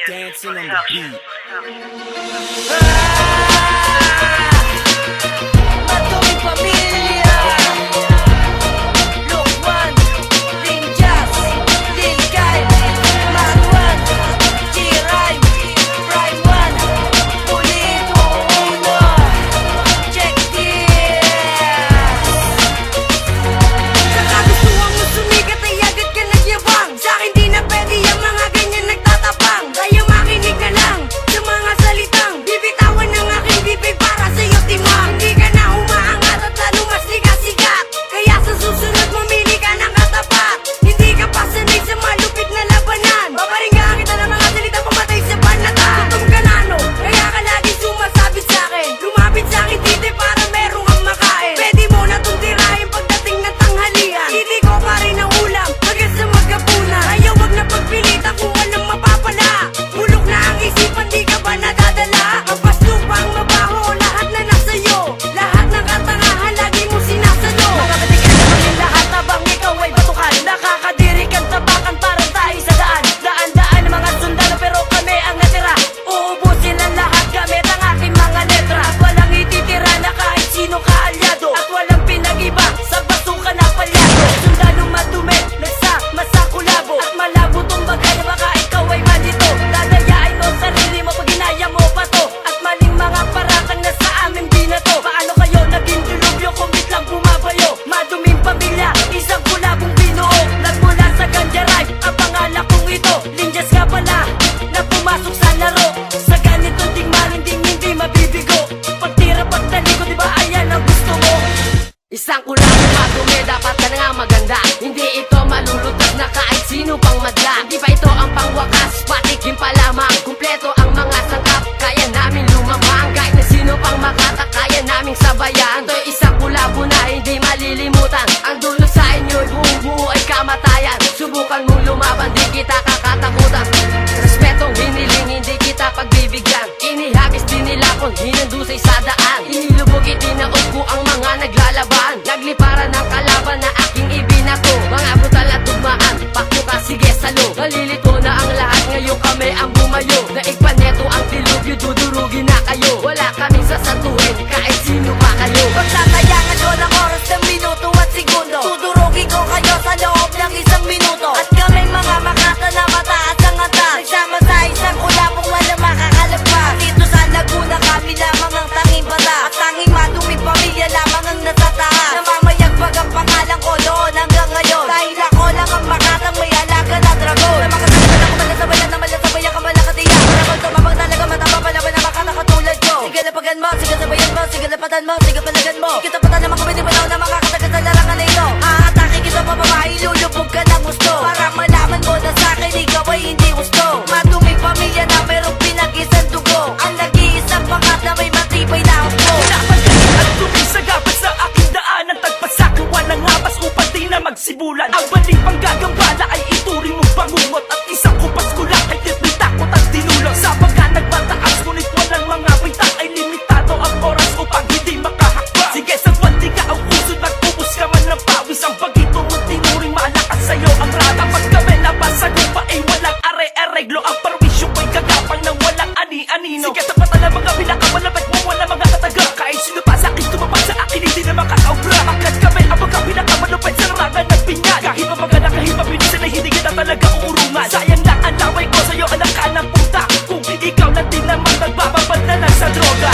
Dancing on the beat. Maduming pamilya, Lukman, Linjas, Lilkay, Madwan, G-Rhyme, Prime One, Pulito Uno, check this. Sa kagustuhan mo sumikat ay agad ka nagyabang. Sa'kin di na pwede yung mga ganyan nagtatapang. Kaya makinig ka lang sa mga salitang bibitawan ng aking bibig para sa'yo timang. Hindi ka na umaangat at lalo mas sikat. Kaya sa susunod mamili ka ng katapat. Hindi ka pa sanay sa malupit na labanan. Babaringgan kita ng mga salita pamatay sa panata. Gutom ka na no, kaya ka lagi sumasabi sa'kin. Lumapit sa'kin titi para meron kang makain. Pwede mo na itong tirahin pagdating ng tanghalian. Titi ko pa rin ang ulam hanggang sa magkapunan. Ayaw wag na pagpilitan kung walang mapapala. Bulok na ang isipan, di ka ba nadadala? Ang paslupang mabaho, lahat na nasa'yo. Lahat ng katangahan, lagi mo sinasalo. Makapatikin mo rin lahat habang ikaw ay batukan. Nakakadiri kang tabakan para tayo sa daan. Daan-daan ng mga sundalo pero kami ang natira. Uubusin ang lahat gamit ang aking mga letra. At walang ititira na kahit sino kaalyado. At walang pinag-iba sa basuka na palyado. Sundalo madumi, nagsama sa kulabo. At malabo tong bagay na baka ikaw ay malito. Dadayain mo sarili mo pag ginaya mo pa to. At maling mga paratang na sa aming binato. Paano kayo naging dilubyo kung biglang bumabayo? Maduming pamilya, isang kulabong binuo. Nagmula sa Ganjaray, ang pangalan kong ito. Linjas ka pala, na pumasok sa laro. Sa ganito tingmarin ding hindi mabibigo. Pagtira pagtalikod, di ba ayan ang gusto mo? Isang kulabong madumi, dapat ka na nga maganda. Hindi ito malulutas na kahit sino pang madla. Hindi pa ito ang pangwakas, patikim pa lamang. Kumpleto ang mga sangkap, kaya namin lumamang. Kahit na sino pang makata, kaya naming sabayan. Ito'y isang kulabo na hindi malilimutan. Ang dulo sa inyo'y buong buo ay kamatayan. Subukan mong lumaban, di kita kakatakutan. Respetong hiniling, hindi kita pagbibigyan. Inihagis din nila kung hinandusay sa daan. Inilubog itinaog ko ang mga naglalaban. Nagliparan ng kalaban na aking ibinato. Mga brutal at tugmaan, pakyo ka sige salo. Nalilito na ang lahat, ngayon kami ang bumayo. Naigpan neto ang dilubyo, dudurugin na kayo. Wala kaming sasatuhin, kahit sino pa kayo. Pagtatayangan ko ng oras ng minuto at segundo. Tudurugin ko kayo sa loob ng isang minuto. At kami mga makata na mataas ang antas. Nagsama sa isang kulabong walang makakalagpas. Dito sa Laguna kami lamang ang tanging bata. At tanging maduming pamilya lamang ang nasataas. Namamayagpag ang pangalan ko doon hanggang ngayon. Dahil ako lang ang makatang may alaga na dragon. Na makasama na kumalasabayan na malasabayan ka malakatiya. Dragon tumabang talaga mataba palaban na makata katulad ko. Sige lapagan mo, sige sabayan mo, sige lapatan mo, sige palagan mo. Sige tapatan na mga binibanaw na mga katagas na larangan na ito. Aatake kita pababae, lulubog ka ng gusto. Para malaman mo na sa'kin ikaw ay hindi gusto. Maduming pamilya na mayroong pinag-isang dugo. Ang nag-iisang pakat na may matibay na hukbo. Napagaling at tumisagapat sa aking daanan. Tagpasakawan ng habas upang di na magsibulan. Ang baling panggagambala ay ituring mong bangungot. At isang kupas kulak ay titling takot at dinulot. Sa pagka nagmataas ngunit walang mga bintang ay limitado ang oras upang hindi makahakbang. Sige sa di ka ang usod, magpupus ka man ng pawis. Ang pagito mo tinuring malakas sa'yo ang rata. Pag kami nabasag pa ay walang are-areglo. Ang parwisyo ko'y gagapang ng walang ani-anino. Sige sa pata ng mga pinakamalapit mo, wala mga kataga. Kahit sino pa sa akin tumapag sa akin, hindi na makakaubra. Bakit kami ang mga pinakamalupit sa larangan ng pinyag. Kahit pa magana, kahit pa pinisan ay hindi kita talaga uurungan. Sayang lang ang laway ko sa'yo, anak ka ng puta. Kung ikaw na din naman nagbababad na lang sa droga.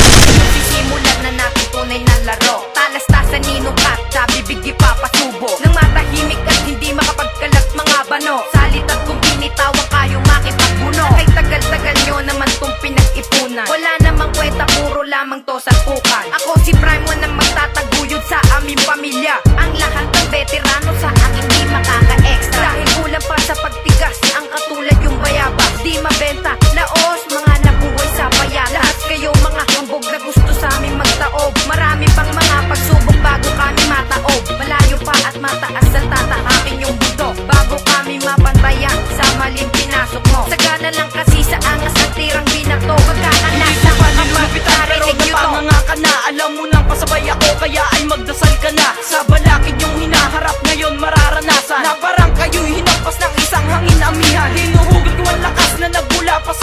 Sisimulan na natin tunay na laro. Talastasan ninong kat, bibig ipapasubo. Nang matahimik at hindi makapagkalat mga bano. Salita't kung binitawan kayong makipagbuno. Ay tagal-tagal nyo naman tong pinag-ipunan. Wala namang kwenta, puro lamang to sa pukan. Ako si Prime One na magtataguyod sa aming pamilya. Ang lahat ng veterano sa akin di makaka-extra. Dahil kulang pa sa pagtigas, ang katulad yung bayabas. Di mabenta, laos, mga nabuhay sa bayan. Lahat kayo mga hambog na gusto sa aming magtaob. Marami pang mga pagsubok bago kami mataob. Malayo pa at mataas ang tatakakin yung budo. Bago kami mapantayan sa maling pinasok mo. Sagana lang kasi sa angas at tirang binato. Pagkakalasa pa ang Pero napanganga ka na, alam mo nang pasabay ako, kaya ay magdasal ka na. Sa balakid yung hinaharap ngayon mararanasan. Na parang kayo'y hinampas ng isang hangin amihan. Hinuhugot ko ang lakas na nagmula pa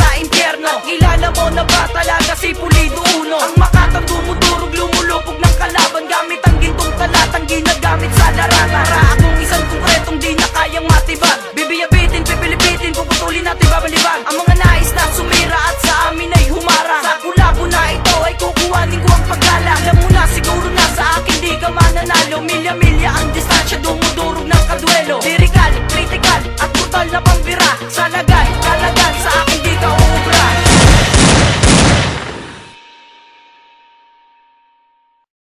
mo na ba talaga si Pulido Uno? Ang makatang dumudurog, lumulupog ng kalaban gamit ang gintong talatang ginagamit sa larangan. Para akong isang konkretong di na kayang matibag. Bibiyabitin, pipilipitin, puputulin natin babalibag ang mga nais na sumira at sa amin ay humarang. Sa kulabo na ito ay kukuhanin ko ang paggalang. Alam mo na siguro na sa akin di ka mananalo. Milya-milya ang distansya,